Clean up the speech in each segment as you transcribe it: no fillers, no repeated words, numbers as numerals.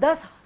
10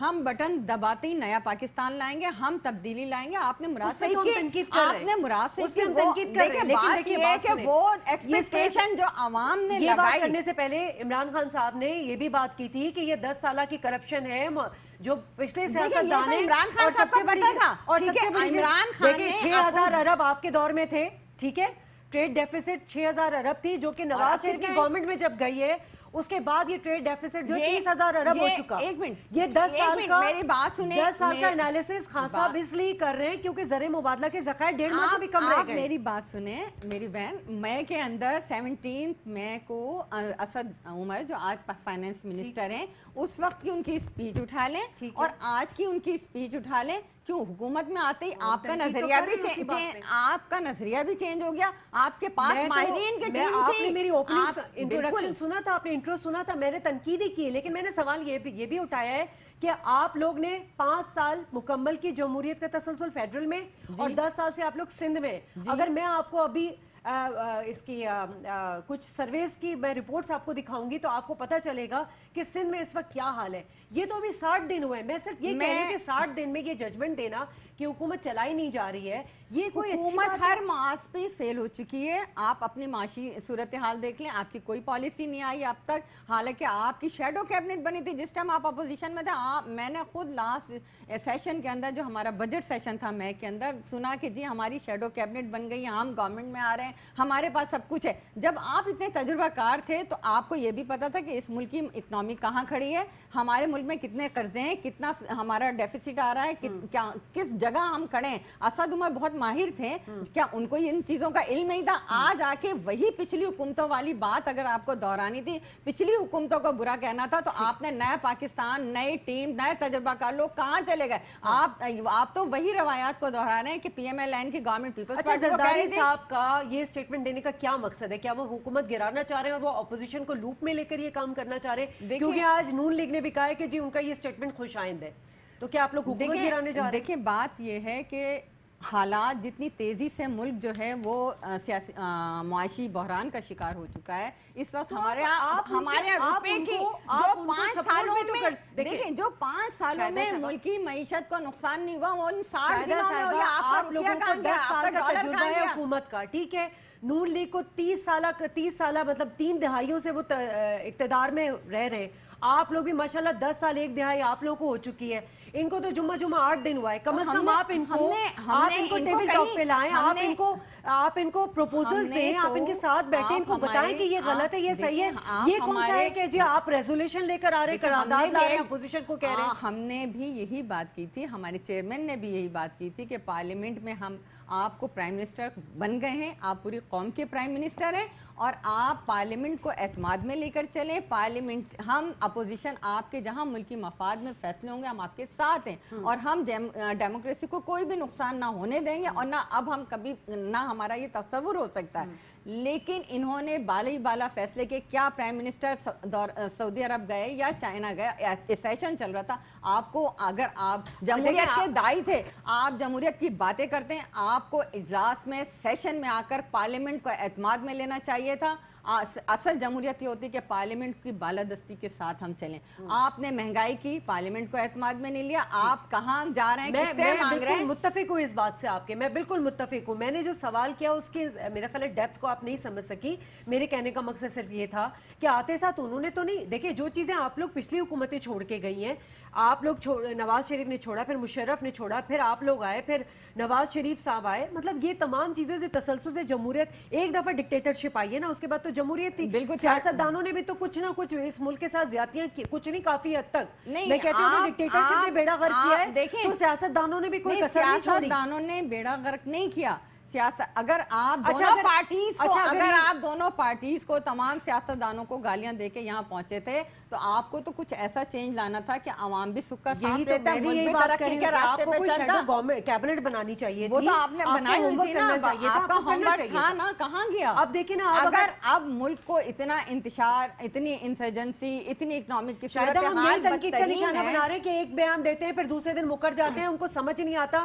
ہم بٹن دباتے ہی نیا پاکستان لائیں گے, ہم تبدیلی لائیں گے. آپ نے مراد صحیح کی, آپ نے مراد صحیح کی. دیکھیں بات یہ ہے کہ وہ ایکسپیکٹیشن جو عوام نے یہ بات لگائی, کرنے سے پہلے عمران خان صاحب نے یہ بھی بات کی تھی کہ یہ 10 سالہ کی کرپشن ہے جو پچھلے سیاستدان نے, عمران خان صاحب کو پتا تھا. اور ٹھیک ہے, عمران خان نے 6,000 ارب آپ کے دور میں تھے, ٹھیک ہے, ٹریڈ ڈیفیسٹ 6,000 ارب تھی, جو کہ نواز شریف کی گورنمنٹ میں جب گئی ہے اس کے بعد یہ ٹریڈ ڈیفیسٹ جو 30,000 ارب ہو چکا. ایک منٹ, یہ 10 سال کا, میری بات سنیں, 10 سال کا انالیسس خان صاحب اس لیے کر رہے ہیں کیونکہ زر مبادلہ کے ذخائر 1.5 ماہ سے بھی کم رہ گئے. میری بات سنیں میری بہن, مئی کے اندر 17 مئی کو اسد عمر جو آج فائنانس منسٹر ہیں, اس وقت کی ان کی اسپیچ اٹھا لیں اور آج کی ان کی اسپیچ اٹھا لیں. کیوں حکومت میں آتے ہی آپ کا نظریہ بھی چینج ہو گیا. آپ کے پاس ماہرین کی ٹیم آپ تھی. نے میری اوپننگ انٹروڈکشن سنا تھا, آپ نے انٹرو سنا تھا, میں نے تنقید ہی کی, لیکن میں نے سوال یہ بھی اٹھایا ہے کہ آپ لوگ نے 5 سال مکمل کی جمہوریت کا تسلسل فیڈرل میں اور 10 سال سے آپ لوگ سندھ میں. اگر میں آپ کو ابھی اس کی کچھ سرویز کی میں رپورٹس آپ کو دکھاؤں گی تو آپ کو پتہ چلے گا کہ سندھ میں اس وقت کیا حال ہے. یہ تو ابھی 60 دن ہوئے. میں صرف یہ کہہ رہی ہوں کہ 60 دن میں یہ ججمنٹ دینا کہ حکومت چلائی نہیں جا رہی ہے, یہ کوئی حکومت ہر معاش پہ فیل ہو چکی ہے. آپ اپنی معاشی صورتحال دیکھ لیں, آپ کی کوئی پالیسی نہیں آئی اب تک, حالانکہ آپ کی شیڈو کیبنٹ بنی تھی جس ٹائم آپ اپوزیشن میں تھے. میں نے خود لاسٹ سیشن کے اندر جو ہمارا بجٹ سیشن تھا مئی کے اندر سنا کہ جی ہماری شیڈو کیبنٹ بن گئی, ہم گورنمنٹ میں آ رہے ہیں, ہمارے پاس سب کچھ ہے. جب آپ اتنے تجربہ کار تھے تو آپ کو یہ بھی پتا تھا کہ اس ملک کی اکنامی کہاں کھڑی ہے, ہمارے ملک میں کتنے قرضے ہیں, کتنا ہمارا ڈیفیسٹ آ رہا ہے, کس جگہ ہم کھڑے ہیں. اسد عمر بہت ماہر تھے, کیا ان کو ان چیزوں کا علم نہیں تھا؟ آج آ کے وہی پچھلی حکومتوں والی بات اگر آپ کو دہرانی تھی, پچھلی حکومتوں کو برا کہنا تھا, تو آپ نے نیا پاکستان, نئی ٹیم, نئے تجربہ کار لوگ کہاں چلے گئے؟ آپ تو وہی روایات کو دہرا رہے ہیں کہ پی ایم ایل این کی گورنمنٹ پیپلز پارٹی کو کہہ رہی تھی. صاحب کا یہ اسٹیٹمنٹ دینے کا کیا مقصد ہے؟ کیا وہ حکومت گرانا چاہ رہے ہیں اور وہ اپوزیشن کو لوپ میں لے کر یہ کام کرنا چاہ رہے ہیں؟ کیونکہ آج نون لیگ نے بھی کہا ہے کہ جی ان کا یہ اسٹیٹمنٹ خوش آئند ہے, تو کیا آپ لوگ حکومت گرانے جا رہے ہیں؟ دیکھیں بات یہ ہے کہ حالات جتنی تیزی سے ملک جو ہے وہ سیاسی معاشی بحران کا شکار ہو چکا ہے اس وقت. ہمارے روپے کی جو 5 سالوں میں دیکھیں, جو 5 سالوں میں ملکی معیشت کو نقصان نہیں ہوا وہ 60 دنوں میں ہو گیا. آپ لوگوں کو 10 سال کا تجربہ ہے حکومت کا, ٹھیک ہے. نون لیگ کو 30 سالہ مطلب 3 دہائیوں سے وہ اقتدار میں رہ رہے ہیں. آپ لوگ بھی ماشاءاللہ 10 سال 1 دہائی آپ لوگوں کو ہو چکی ہے. ان کو تو جمعہ 8 دن ہوا ہے. کم از کم آپ ان کو ٹیبل ٹاک پہ لائیں, آپ ان کو پروپوزل دیں, آپ ان کے ساتھ بیٹھیں, ان کو بتائیں کہ یہ غلط ہے, یہ صحیح ہے. یہ کون سا ہے کہ جی آپ ریزولوشن لے کر آ رہے, قرارداد لا رہے ہیں, اپوزیشن کو کہہ رہے ہیں. ہم نے بھی یہی بات کی تھی, ہمارے چیئرمین نے بھی یہی بات کی تھی کہ پارلیمنٹ میں ہم آپ کو پرائم منسٹر بن گئے ہیں, آپ پوری قوم کے پرائم منسٹر ہیں, اور آپ پارلیمنٹ کو اعتماد میں لے کر چلیں. پارلیمنٹ, ہم اپوزیشن آپ کے جہاں ملکی مفاد میں فیصلے ہوں گے ہم آپ کے ساتھ ہیں, اور ہم ڈیموکریسی کو کوئی بھی نقصان نہ ہونے دیں گے, اور نہ اب ہم کبھی نہ ہمارا یہ تصور ہو سکتا ہے. لیکن انہوں نے بالا ہی بالا فیصلے کے, کیا پرائم منسٹر سعودی عرب گئے یا چائنا گئے, سیشن چل رہا تھا. آپ کو اگر آپ جمہوریت کے دائی تھے, آپ جمہوریت کی باتیں کرتے ہیں, آپ کو اجلاس میں سیشن میں آ کر پارلیمنٹ کو اعتماد میں لینا چاہیے تھا. اصل جمہوریت یہ ہوتی ہے کہ پارلیمنٹ کی بالادستی کے ساتھ ہم چلیں. آپ نے مہنگائی کی, پارلیمنٹ کو اعتماد میں نہیں لیا. آپ کہاں جا رہے ہیں, کس سے مانگ رہے ہیں؟ میں متفق ہوں اس بات سے آپ کے, میں بالکل متفق ہوں. میں نے جو سوال کیا اس کی میرا خیال ہے ڈیپتھ کو آپ نہیں سمجھ سکی. میرے کہنے کا مقصد صرف یہ تھا کہ آتے ساتھ انہوں نے تو نہیں, دیکھیں جو چیزیں آپ لوگ پچھلی حکومتیں چھوڑ کے گئی ہیں, آپ لوگ نواز شریف نے چھوڑا, پھر مشرف نے چھوڑا, پھر آپ لوگ آئے, پھر نواز شریف صاحب آئے, مطلب یہ تمام چیزیں جو تسلسل سے جمہوریت, ایک دفعہ ڈکٹیٹرشپ آئی ہے نا, اس کے بعد تو جمہوریت تھی. بالکل, سیاستدانوں نے بھی تو کچھ نہ کچھ اس ملک کے ساتھ زیادتیاں کی, کچھ نہیں کافی حد تک. میں کہتی ہوں ڈکٹیٹرشپ نے بیڑا غرق کیا ہے, تو سیاستدانوں نے بھی کوئی کسر نہیں چھوڑی. سیاستدانوں نے بیڑا غرق نہیں کیا. اگر آپ دونوں پارٹیز کو تمام سیاستدانوں کو گالیاں دے کے یہاں پہنچے تھے تو آپ کو تو کچھ ایسا چینج لانا تھا کہ عوام بھی سکھ کا سانس لیتا, ملک بھی ترقی کے راستے پہ چلتا. کیبنٹ بنانی چاہیے تھی, وہ تو آپ نے بنائی ہوئی تھی نا, آپ کا ہوم ورک تھا نا, کہاں گیا؟ اب دیکھیں نا, اگر اب ملک کو اتنا انتشار, اتنی انسرجنسی, اتنی اکنامک کی صورتحال تنقید کا نشانہ بنا رہے کہ ایک بیان دیتے ہیں پھر دوسرے دن مکر جاتے ہیں, ان کو سمجھ نہیں آتا.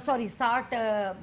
60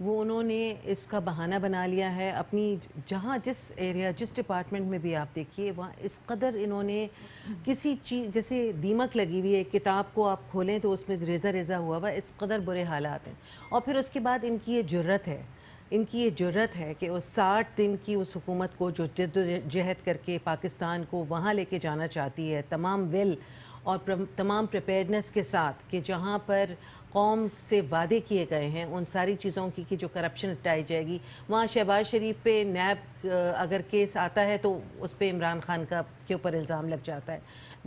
وہ انہوں نے اس کا بہانہ بنا لیا ہے اپنی جہاں جس ایریا جس ڈپارٹمنٹ میں بھی آپ دیکھیے وہاں اس قدر انہوں نے کسی چیز جیسے دیمک لگی ہوئی ہے کتاب کو آپ کھولیں تو اس میں ریزہ ریزہ ہوا اس قدر برے حالات ہیں اور پھر اس کے بعد ان کی یہ جرت ہے کہ اس 60 دن کی اس حکومت کو جو جد و جہد کر کے پاکستان کو وہاں لے کے جانا چاہتی ہے تمام ول اور تمام پریپیئرنس کے ساتھ کہ جہاں پر قوم سے وعدے کیے گئے ہیں ان ساری چیزوں کی جو کرپشن ہٹائی جائے گی وہاں شہباز شریف پہ نیب اگر کیس آتا ہے تو اس پہ عمران خان کے اوپر الزام لگ جاتا ہے.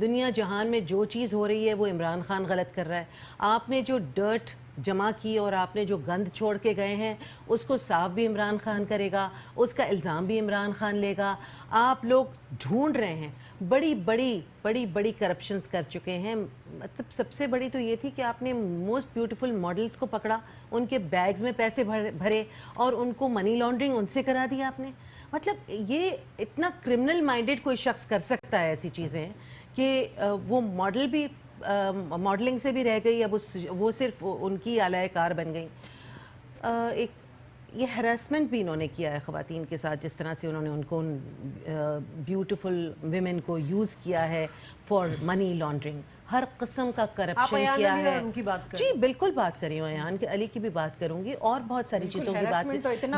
دنیا جہان میں جو چیز ہو رہی ہے وہ عمران خان غلط کر رہا ہے. آپ نے جو ڈرٹ جمع کی اور آپ نے جو گند چھوڑ کے گئے ہیں اس کو صاف بھی عمران خان کرے گا, اس کا الزام بھی عمران خان لے گا. آپ لوگ ڈھونڈ رہے ہیں بڑی کرپشنز کر چکے ہیں. مطلب سب سے بڑی تو یہ تھی کہ آپ نے موسٹ بیوٹیفل ماڈلز کو پکڑا, ان کے بیگز میں پیسے بھرے اور ان کو منی لانڈرنگ ان سے کرا دیا آپ نے. مطلب یہ اتنا کرمنل مائنڈڈ کوئی شخص کر سکتا ہے ایسی چیزیں کہ وہ ماڈل بھی ماڈلنگ سے بھی رہ گئی, اب وہ صرف ان کی اعلی کار بن گئی. ایک یہ ہراسمنٹ بھی انہوں نے کیا ہے خواتین کے ساتھ, جس طرح سے انہوں نے ان کو بیوٹیفل ویمن کو یوز کیا ہے فار منی لانڈرنگ, ہر قسم کا کرپشن کیا ہے. جی بالکل بات کر رہی ہوں, ایان علی کی بھی بات کروں گی اور بہت ساری چیزوں کی بات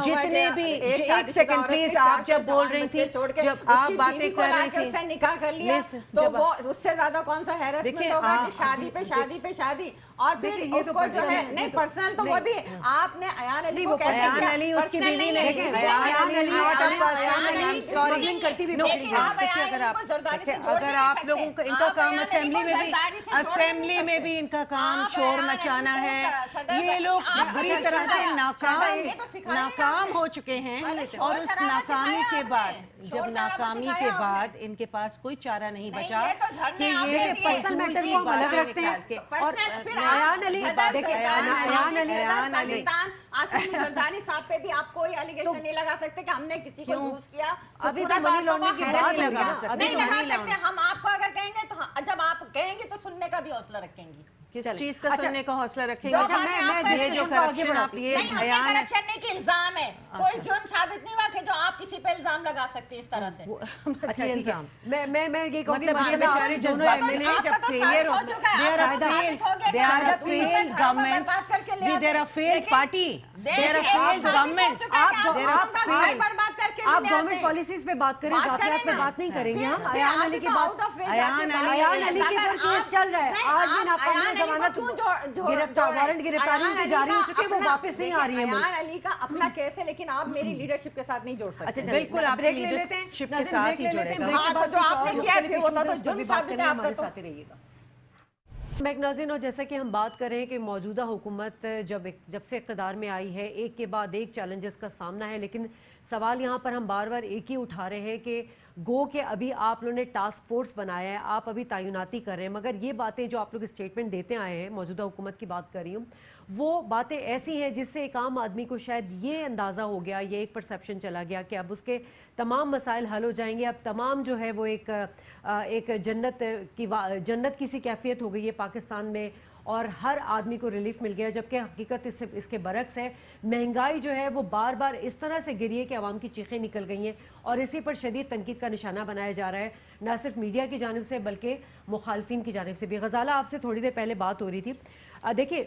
جتنے بھی. ایک سیکنڈ پلیز, آپ جب بول رہی تھی, جب آپ باتیں کر رہی تھی, اس سے نکاح کر لیا تو وہ اس سے زیادہ کون سا ہیراسمنٹ ہوگا کہ شادی پہ شادی پہ شادی, اور پھر اس کو جو ہے نہیں پرسنل تو وہ بھی آپ نے ایان علی کو کیسے کیا, ایان علی اس کی بیوی نہیں, ایان علی اگر آپ لوگوں کا ان کا کام اسمبلی میں بھی ان کا کام شور مچانا ہے. یہ لوگ بری طرح سے ناکام ہو چکے ہیں اور اس ناکامی کے بعد, جب ناکامی کے بعد ان کے پاس کوئی چارہ نہیں بچا کہ یہ فضول کی باتیں نکال کے. اور ایان علی زردانی صاحب پہ بھی آپ کوئی ایلیگیشن نہیں لگا سکتے کہ ہم نے کسی کو یوز کیا. ابھی تو منی لانڈرنگ کی بات نہیں لگا سکتے. ہم آپ کو اگر کہیں گے تو جب آپ کہیں گے تو سننے کا بھی حوصلہ رکھیں گی. کس چیز کا سننے کا حوصلہ رکھیں گے؟ یہ جو کرپشن آپ یہ کرپشن نہیں کہ الزام ہے, کوئی جرم ثابت نہیں ہوا کہ جو آپ کسی پہ الزام لگا سکتے اس طرح سے. اچھا الزام میں یہ کہوں گی یہ بیچارے جذبات جب failure who they are a failed government, they are a failed party, they are a failed government. آپ گورنمنٹ پالیسیز پہ بات کریں, ذاتیات پہ بات نہیں کریں گے. ہم ایان علی کی بات, ایان علی کے پر کیس چل رہا ہے, آج بھی ناقابل ضمانت وارنٹ گرفتاری ان کی جاری ہو چکی ہے, وہ واپس نہیں آ رہی ہے. ایان علی کا اپنا کیس ہے لیکن آپ میری لیڈرشپ کے ساتھ نہیں جوڑ سکتے. اچھا بالکل, آپ بریک لے لیتے ہیں, لیڈرشپ کے ساتھ ہی جڑے گا. جو آپ نے کیا پھر وہ تو جرم ثابت ہے آپ کا. ساتھ رہیے گا. میک ناظرین, اور جیسا کہ ہم بات کر رہے ہیں کہ موجودہ حکومت جب سے اقتدار میں آئی ہے ایک کے بعد ایک چیلنجز کا سامنا ہے, لیکن سوال یہاں پر ہم بار بار ایک ہی اٹھا رہے ہیں کہ گو کہ ابھی آپ لوگوں نے ٹاسک فورس بنایا ہے, آپ ابھی تعیناتی کر رہے ہیں, مگر یہ باتیں جو آپ لوگ اسٹیٹمنٹ دیتے آئے ہیں, موجودہ حکومت کی بات کر رہی ہوں, وہ باتیں ایسی ہیں جس سے ایک عام آدمی کو شاید یہ اندازہ ہو گیا, یہ ایک پرسیپشن چلا گیا کہ اب اس کے تمام مسائل حل ہو جائیں گے, اب تمام جو ہے وہ ایک جنت کی سی کیفیت ہو گئی ہے پاکستان میں, اور ہر آدمی کو ریلیف مل گیا, جبکہ حقیقت اس کے برعکس ہے. مہنگائی جو ہے وہ بار بار اس طرح سے گری ہے کہ عوام کی چیخیں نکل گئی ہیں, اور اسی پر شدید تنقید کا نشانہ بنایا جا رہا ہے, نہ صرف میڈیا کی جانب سے بلکہ مخالفین کی جانب سے بھی. غزالہ, آپ سے تھوڑی دیر پہلے بات ہو رہی تھی, دیکھیں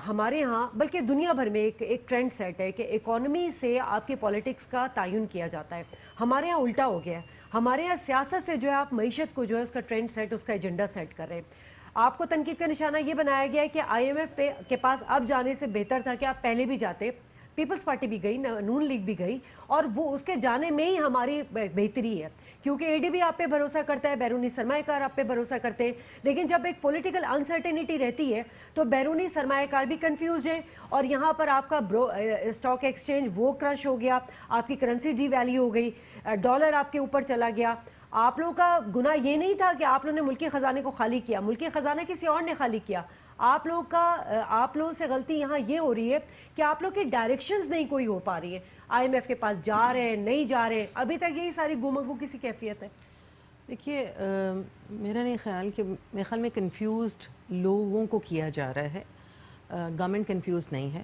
ہمارے ہاں بلکہ دنیا بھر میں ایک ٹرینڈ سیٹ ہے کہ اکانومی سے آپ کی پولیٹکس کا تعین کیا جاتا ہے. ہمارے ہاں الٹا ہو گیا ہے, ہمارے یہاں سیاست سے جو ہے آپ معیشت کو جو ہے اس کا ٹرینڈ سیٹ, اس کا ایجنڈا سیٹ کر رہے ہیں. آپ کو تنقید کا نشانہ یہ بنایا گیا ہے کہ آئی ایم ایف کے پاس اب جانے سے بہتر تھا کہ آپ پہلے بھی جاتے. پیپلز پارٹی بھی گئی, نون لیگ بھی گئی, اور وہ اس کے جانے میں ہی ہماری بہتری ہے, کیونکہ اے ڈی بی آپ پہ بھروسہ کرتا ہے, بیرونی سرمایہ کار آپ پہ بھروسہ کرتے ہیں. لیکن جب ایک پولیٹیکل انسرٹینٹی رہتی ہے تو بیرونی سرمایہ کار بھی کنفیوز ہیں, اور یہاں پر آپ کا اسٹاک ایکسچینج وہ کرش ہو گیا, آپ کی کرنسی ڈی ویلیو ہو گئی, ڈالر آپ کے اوپر چلا گیا. آپ لوگوں کا گناہ یہ نہیں تھا کہ آپ لوگوں نے ملکی خزانے کو خالی کیا, ملکی خزانہ کسی اور نے خالی کیا. آپ لوگوں سے غلطی یہاں یہ ہو رہی ہے کہ آپ لوگ کی ڈائریکشنز نہیں کوئی ہو پا رہی ہے. آئی ایم ایف کے پاس جا رہے ہیں, نہیں جا رہے ہیں, ابھی تک یہی ساری گمگو کسی کیفیت ہے. دیکھیے, میرا نہیں خیال کہ میرے خیال میں کنفیوزڈ لوگوں کو کیا جا رہا ہے, گورنمنٹ کنفیوز نہیں ہے.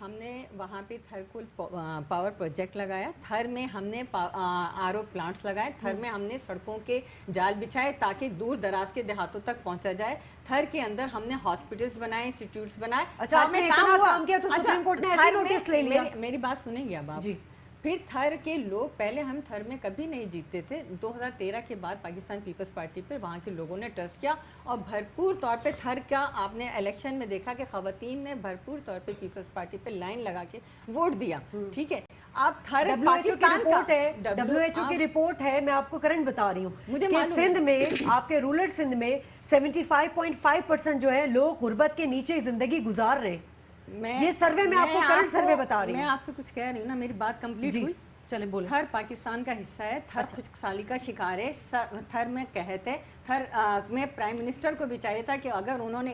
ہم نے وہاں پہ تھر کو پاور پروجیکٹ لگایا, تھر میں ہم نے RO پلانٹس لگائے, تھر میں ہم نے سڑکوں کے جال بچھائے تاکہ دور دراز کے دیہاتوں تک پہنچا جائے, تھر کے اندر ہم نے ہاسپٹلس بنائے, انسٹیٹیوٹس بنائے. اچھا آپ نے اتنا کام کیا تو سپریم کورٹ نے ایسے نوٹس لے لیا. میری بات سنیں گے اب آپ. جی. پھر تھر کے لوگ, پہلے ہم تھر میں کبھی نہیں جیتتے تھے, 2013 کے بعد پاکستان پیپلز پارٹی پر وہاں کے لوگوں نے ٹرسٹ کیا اور بھرپور طور پہ تھر کا آپ نے الیکشن میں دیکھا کہ خواتین نے بھرپور طور پہ پیپلز پارٹی پہ لائن لگا کے ووٹ دیا. ٹھیک ہے, آپ تھر پاکستان کا WHO کی رپورٹ ہے, میں آپ کو کرنٹ بتا رہی ہوں کہ سندھ میں, آپ کے رولر سندھ میں 75.5% جو ہے لوگ غربت کے نیچے زندگی گزار رہے ہیں. یہ سروے میں آپ کو کرنٹ سروے بتا رہی ہوں. میں آپ سے کچھ کہہ رہی ہوں نا, میری بات کمپلیٹ ہوئی. چلیں بولیں. تھر پاکستان کا حصہ ہے, تھر خشکسالی کا شکار ہے, تھر میں قحط ہے, تھر میں پرائم منسٹر کو بھی چاہیے تھا کہ اگر انہوں نے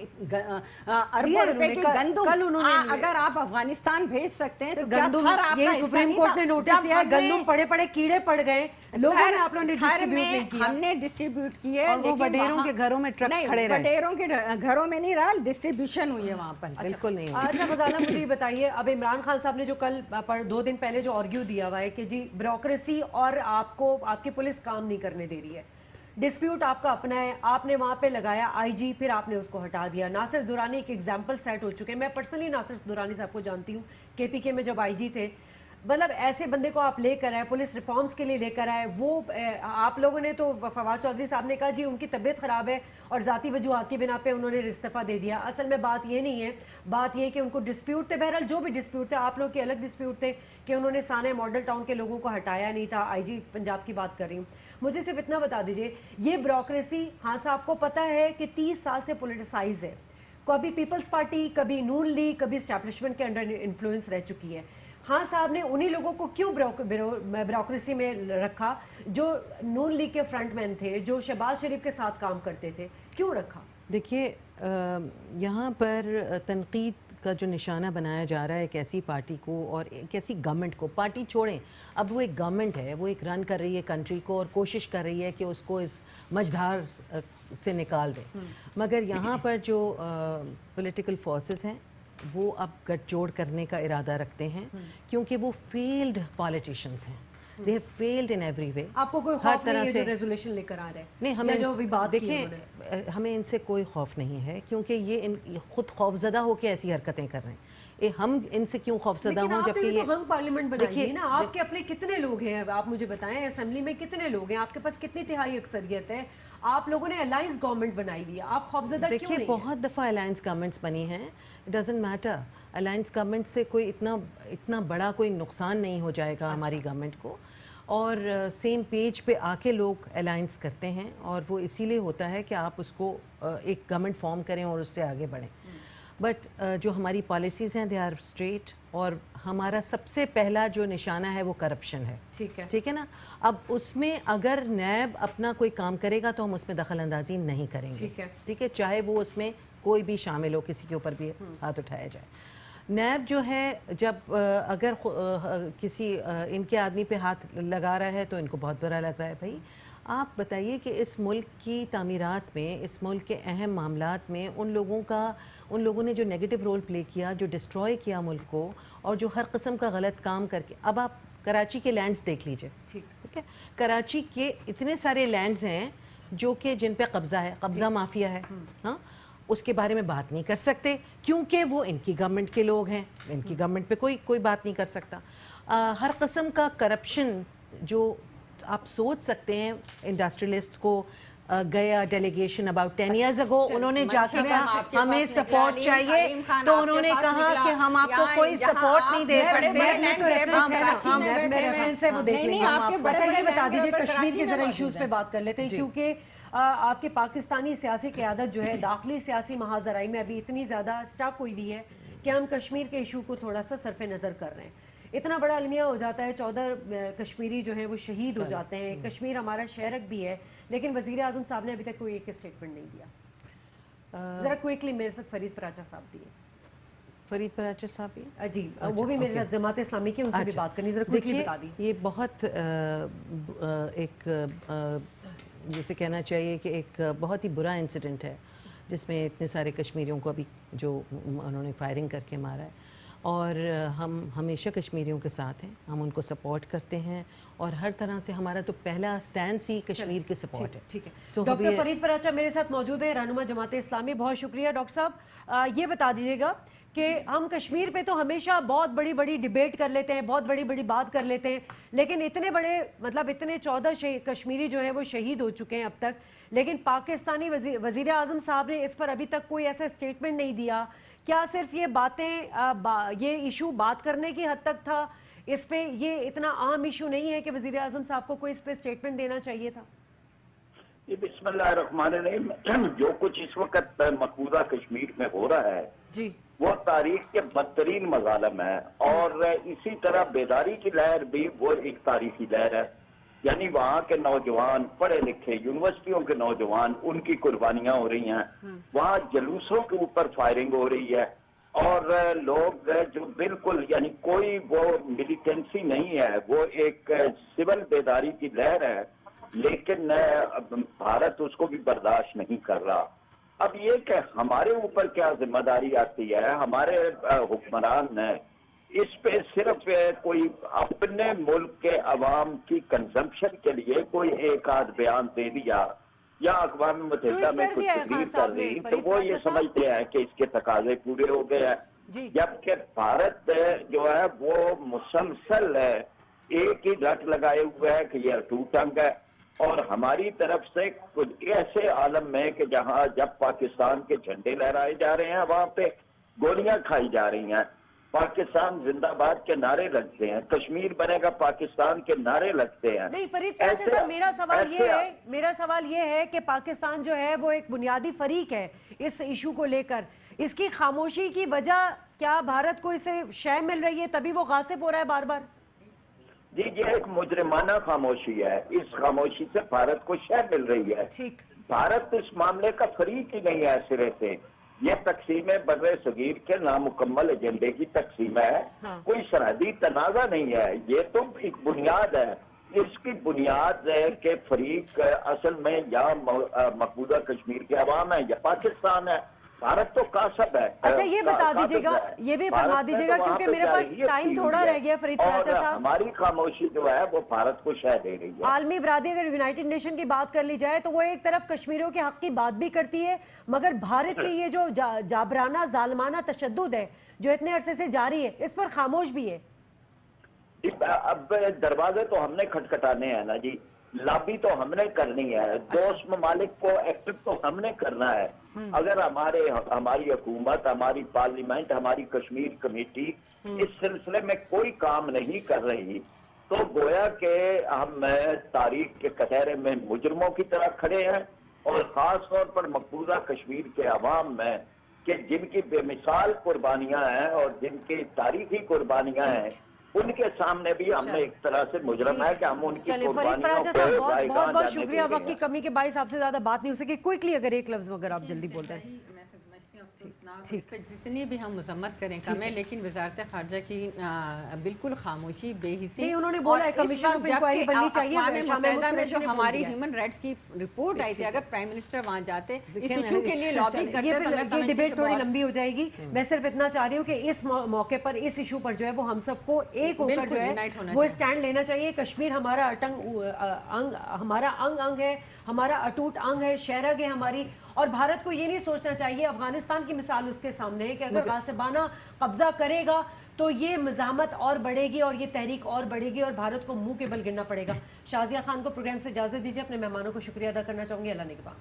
اربوں روپے کی گندم اگر آپ افغانستان بھیج سکتے ہیں تو کیا تھر آپ کا حصہ سپریم کورٹ نے نوٹس دیا ہے, گندم پڑے پڑے کیڑے پڑ گئے, لوگوں نے آپ لوگوں نے ڈسٹریبیوٹ نہیں کیا. ہم نے ڈسٹریبیوٹ کیے, اور وہ بٹیروں کے گھروں میں ٹرکس کھڑے رہے. بٹیروں کے گھروں میں نہیں رہا, ڈسٹریبیوشن ہوئی ہے وہاں پر. بالکل نہیں. اچھا غزالہ مجھے یہ بتائیے, اب عمران خان صاحب نے جو کل 2 دن پہلے جو آرگیو دیا ہوا ہے کہ جی بیوروکریسی اور آپ کو آپ کی پولیس کام نہیں کرنے دے رہی ہے, ڈسپیوٹ آپ کا اپنا ہے, آپ نے وہاں پہ لگایا IG, پھر آپ نے اس کو ہٹا دیا. ناصر درانی ایک ایگزامپل سیٹ ہو چکے ہیں. میں پرسنلی ناصر درانی صاحب کو جانتی ہوں, KPK میں جب IG تھے. مطلب ایسے بندے کو آپ لے کر آئے, پولیس ریفارمز کے لیے لے کر آئے. وہ آپ لوگوں نے تو, فواد چودھری صاحب نے کہا جی ان کی طبیعت خراب ہے اور ذاتی وجوہات کی بنا پہ انہوں نے استعفیٰ دے دیا. اصل میں بات یہ نہیں ہے, بات یہ کہ ان کو ڈسپیوٹ تھے. بہرحال جو بھی ڈسپیوٹ تھے, آپ لوگ کے الگ ڈسپیوٹ تھے کہ انہوں نے سانحہ ماڈل ٹاؤن کے لوگوں کو ہٹایا نہیں تھا. IG پنجاب کی بات کر رہی ہوں. مجھے صرف اتنا بتا دیجئے, یہ بیوروکریسی ہاں صاحب کو پتہ ہے کہ 30 سال سے پولیٹیسائز ہے, کبھی پیپلز پارٹی, کبھی نون لیگ, کبھی اسٹیبلشمنٹ کے انڈر انفلوئنس رہ چکی ہے. خان صاحب نے انہی لوگوں کو کیوں بیوروکریسی میں رکھا جو نون لیگ کے فرنٹ مین تھے, جو شہباز شریف کے ساتھ کام کرتے تھے, کیوں رکھا؟ دیکھیے یہاں پر تنقید کا جو نشانہ بنایا جا رہا ہے ایک ایسی پارٹی کو اور ایک ایسی گورنمنٹ کو. پارٹی چھوڑیں, اب وہ ایک گورنمنٹ ہے, وہ ایک رن کر رہی ہے کنٹری کو اور کوشش کر رہی ہے کہ اس کو اس مجدھار سے نکال دے. مگر یہاں پر جو پولیٹیکل فورسز ہیں وہ اب گٹھ جوڑ کرنے کا ارادہ رکھتے ہیں کیونکہ وہ فیلڈ پالیٹیشینز ہیں. They have failed in every way. آپ کو کوئی خوف نہیں ہے جو ریزولوشن لے کر آ رہے ہیں؟ نہیں, ہمیں دیکھیں ہمیں ان سے کوئی خوف نہیں ہے کیونکہ یہ خود خوف زدہ ہو کے ایسی حرکتیں کر رہے ہیں. ہم ان سے کیوں خوف زدہ ہوں جبکہ یہ ہم پارلیمنٹ بنائیے نا. آپ کے اپنے کتنے لوگ ہیں, آپ مجھے بتائیں اسمبلی میں کتنے لوگ ہیں, آپ کے پاس کتنی تہائی اکثریت ہے, آپ لوگوں نے الائنس گورنمنٹ بنائی ہوئی ہے, آپ خوفزدہ کیوں نہیں ہیں؟ دیکھیے بہت دفعہ الائنس گورنمنٹس بنی ہیں, it doesn't matter. Alliance government سے کوئی اتنا بڑا کوئی نقصان نہیں ہو جائے گا ہماری گورنمنٹ کو. اور سیم پیج پہ آ کے لوگ الائنس کرتے ہیں اور وہ اسی لیے ہوتا ہے کہ آپ اس کو ایک گورنمنٹ فارم کریں اور اس سے آگے بڑھیں. بٹ جو ہماری پالیسیز ہیں دے آر اسٹریٹ, اور ہمارا سب سے پہلا جو نشانہ ہے وہ کرپشن ہے. ٹھیک ہے نا. اب اس میں اگر نیب اپنا کوئی کام کرے گا تو ہم اس میں دخل اندازی نہیں کریں گے. ٹھیک ہے, چاہے وہ اس میں کوئی بھی شامل ہو, کسی کے اوپر بھی ہاتھ اٹھایا جائے. نیب جو ہے جب اگر کسی ان کے آدمی پہ ہاتھ لگا رہا ہے تو ان کو بہت برا لگ رہا ہے. بھائی آپ بتائیے کہ اس ملک کی تعمیرات میں, اس ملک کے اہم معاملات میں ان لوگوں نے جو نیگیٹو رول پلے کیا, جو ڈسٹروائے کیا ملک کو, اور جو ہر قسم کا غلط کام کر کے, اب آپ کراچی کے لینڈز دیکھ لیجئے. ٹھیک ہے, کراچی کے اتنے سارے لینڈز ہیں جو کہ جن پہ قبضہ ہے, قبضہ مافیا ہے. ہاں, اس کے بارے میں بات نہیں کر سکتے کیونکہ وہ ان کی گورنمنٹ کے لوگ ہیں, ان کی گورنمنٹ پہ کوئی بات نہیں کر سکتا. ہر قسم کا کرپشن جو آپ سوچ سکتے ہیں. انڈسٹریلسٹ کو گیا ڈیلیگیشن اباؤٹ 10 years ago, انہوں نے جا کے کہا ہمیں سپورٹ چاہیے, تو انہوں نے کہا کہ ہم آپ کو کوئی سپورٹ نہیں دے سکتے. بتا دیجیے کشمیر کے ذرا ایشوز پہ بات کر لیتے ہیں, کیونکہ آپ کے پاکستانی سیاسی قیادت جو ہے داخلی سیاسی محاذرائی میں ابھی اتنی زیادہ اسٹاک ہوئی ہوئی ہے کہ ہم کشمیر کے ایشو کو تھوڑا سا صرف نظر کر رہے ہیں. اتنا بڑا المیہ ہو جاتا ہے, 14 کشمیری جو ہیں وہ شہید ہو جاتے ہیں. کشمیر ہمارا شہرک بھی ہے, لیکن وزیر اعظم صاحب نے ابھی تک کوئی ایک اسٹیٹمنٹ نہیں دیا. ذرا کوئکلی میرے ساتھ فرید پراچا صاحب دیے. فرید پراچا صاحب جی, وہ بھی میرے ساتھ جماعت اسلامی کی, ان سے بھی بات کرنی, ذرا کوئکلی بتا دی. یہ بہت ایک جسے کہنا چاہیے کہ ایک بہت ہی برا انسیڈنٹ ہے جس میں اتنے سارے کشمیریوں کو ابھی جو انہوں نے فائرنگ کر کے مارا ہے. اور ہم ہمیشہ کشمیریوں کے ساتھ ہیں, ہم ان کو سپورٹ کرتے ہیں, اور ہر طرح سے ہمارا تو پہلا سٹینڈ ہی کشمیر کے سپورٹ ہے. ٹھیک ہے. ڈاکٹر فرید پراچا میرے ساتھ موجود ہیں, رہنما جماعت اسلامی. بہت شکریہ ڈاکٹر صاحب. یہ بتا دیجیے گا کہ ہم کشمیر پہ تو ہمیشہ بہت بڑی بڑی ڈیبیٹ کر لیتے ہیں, بہت بڑی بڑی بات کر لیتے ہیں, لیکن اتنے بڑے مطلب اتنے 14 کشمیری جو ہیں وہ شہید ہو چکے ہیں اب تک, لیکن پاکستانی وزیر اعظم صاحب نے اس پر ابھی تک کوئی ایسا اسٹیٹمنٹ نہیں دیا. کیا صرف یہ باتیں یہ ایشو بات کرنے کی حد تک تھا, اس پہ یہ اتنا اہم ایشو نہیں ہے کہ وزیر اعظم صاحب کو کوئی اس پہ اسٹیٹمنٹ دینا چاہیے تھا؟ بسم اللہ الرحمن الرحیم. جو کچھ اس وقت مقبوضہ کشمیر میں ہو رہا ہے جی وہ تاریخ کے بدترین مظالم ہے, اور اسی طرح بیداری کی لہر بھی وہ ایک تاریخی لہر ہے. یعنی وہاں کے نوجوان پڑھے لکھے, یونیورسٹیوں کے نوجوان, ان کی قربانیاں ہو رہی ہیں. وہاں جلوسوں کے اوپر فائرنگ ہو رہی ہے, اور لوگ جو بالکل یعنی کوئی وہ ملیٹنسی نہیں ہے, وہ ایک سول بیداری کی لہر ہے, لیکن بھارت اس کو بھی برداشت نہیں کر رہا. اب یہ کہ ہمارے اوپر کیا ذمہ داری آتی ہے, ہمارے حکمران نے اس پہ صرف کوئی اپنے ملک کے عوام کی کنزمپشن کے لیے کوئی ایک آدھ بیان دے دیا یا اقوام متحدہ میں کچھ تقریر کر دی تو وہ یہ سمجھتے ہیں کہ اس کے تقاضے پورے ہو گئے ہیں, جبکہ بھارت جو ہے وہ مسلسل ہے ایک ہی ڈٹ لگائے ہوئے ہے کہ یہ اٹوٹ انگ ہے. اور ہماری طرف سے کچھ ایسے عالم میں کہ جہاں جب پاکستان کے جھنڈے لہرائے جا رہے ہیں وہاں پہ گولیاں کھائی جا رہی ہیں, پاکستان زندہ باد کے نعرے لگتے ہیں, کشمیر بنے گا پاکستان کے نعرے لگتے ہیں. نہیں فرید پراچا صاحب, میرا سوال یہ ہے کہ پاکستان جو ہے وہ ایک بنیادی فریق ہے اس ایشو کو لے کر, اس کی خاموشی کی وجہ کیا بھارت کو اسے شے مل رہی ہے تبھی وہ غاصب ہو رہا ہے بار بار؟ جی یہ ایک مجرمانہ خاموشی ہے, اس خاموشی سے بھارت کو شے مل رہی ہے. ٹھیک, بھارت اس معاملے کا فریق ہی نہیں ہے سرے سے. یہ تقسیم بر صغیر کے نامکمل ایجنڈے کی تقسیم ہے, کوئی سرحدی تنازع نہیں ہے. یہ تو ایک بنیاد ہے, اس کی بنیاد ہے کہ فریق اصل میں یا مقبوضہ کشمیر کے عوام ہے یا پاکستان ہے. بھارت تو کاسب ہے. اچھا یہ بتا دیجیے گا, یہ بھی فرما دیجیے گا کیونکہ میرے پاس ٹائم تھوڑا رہ گیا فرید پراچا صاحب. ہماری خاموشی جو ہے وہ بھارت کو شے دے رہی ہے. عالمی برادری اگر یونائٹڈ نیشن کی بات کر لی جائے تو وہ ایک طرف کشمیریوں کے حق کی بات بھی کرتی ہے, مگر بھارت کی یہ جو جابرانہ ظالمانہ تشدد ہے جو اتنے عرصے سے جاری ہے اس پر خاموش بھی ہے. اب دروازے تو ہم نے کھٹکھٹانے ہیں نا جی, لابی تو ہم نے کرنی ہے, دوست ممالک کو ایکٹیو تو ہم نے کرنا ہے. اگر ہماری حکومت, ہماری پارلیمنٹ, ہماری کشمیر کمیٹی اس سلسلے میں کوئی کام نہیں کر رہی تو گویا کہ ہم تاریخ کے کٹہرے میں مجرموں کی طرح کھڑے ہیں, اور خاص طور پر مقبوضہ کشمیر کے عوام میں کہ جن کی بے مثال قربانیاں ہیں اور جن کی تاریخی قربانیاں ہیں, ان کے سامنے بھی ہم نے ایک طرح سے مجرم ہے کہ ہم ان کی قربانیوں کو بہت بہت شکریہ. وقت کی کمی کے باعث آپ سے زیادہ بات نہیں ہو سکی. کوئکلی اگر ایک لفظ اگر آپ جلدی بولتے ہیں. جتنی بھی ہم مذمت کریں کم ہے, لیکن وزارت خارجہ کی بالکل خاموشی بے حسی. نہیں انہوں نے بولا ہے کمیشن آف انکوائری بننی چاہیے. اقوام متحدہ میں جو ہماری ہیومن رائٹس کی رپورٹ آئی تھی, اگر پرائم منسٹر وہاں جاتے اس ایشو کے لیے لابنگ کرتے یہ ڈیبیٹ تھوڑی لمبی ہو جائے گی. میں صرف اتنا چاہ رہی ہوں کہ اس موقع پر اس ایشو پر جو ہے وہ ہم سب کو ایک ہو کر جو ہے وہ اسٹینڈ لینا چاہیے. کشمیر ہمارا ہمارا انگ ہے, ہمارا اٹوٹ انگ ہے, شہرگ ہے ہماری, اور بھارت کو یہ نہیں سوچنا چاہیے. افغانستان کی مثال اس کے سامنے ہے کہ اگر غاصبانہ قبضہ کرے گا تو یہ مزاحمت اور بڑھے گی اور یہ تحریک اور بڑھے گی اور بھارت کو منہ کے بل گرنا پڑے گا. شازیہ خان کو پروگرام سے اجازت دیجیے. اپنے مہمانوں کو شکریہ ادا کرنا چاہوں گی. اللہ نگہبان.